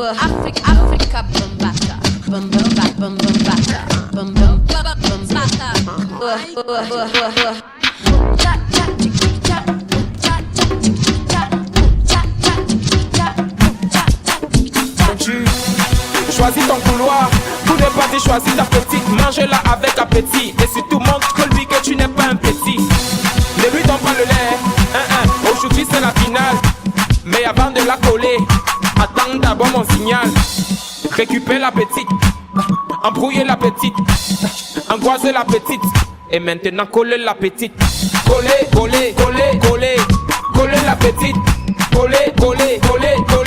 Africa Bambata, Bambata, Choisis ton couloir, tout n'est pas dit, choisis ta petite, mange-la avec appétit. Et surtout montre-lui que tu n'es pas un petit. Ne lui donne pas le lait, aujourd'hui c'est la finale. Mais avant de la coller, attends d'abord mon signal. Récupère la petite, embrouiller la petite, angoisser la petite. Et maintenant coller la petite. Coller, coller, coller, coller, coller la petite. Coller, coller, coller, coller.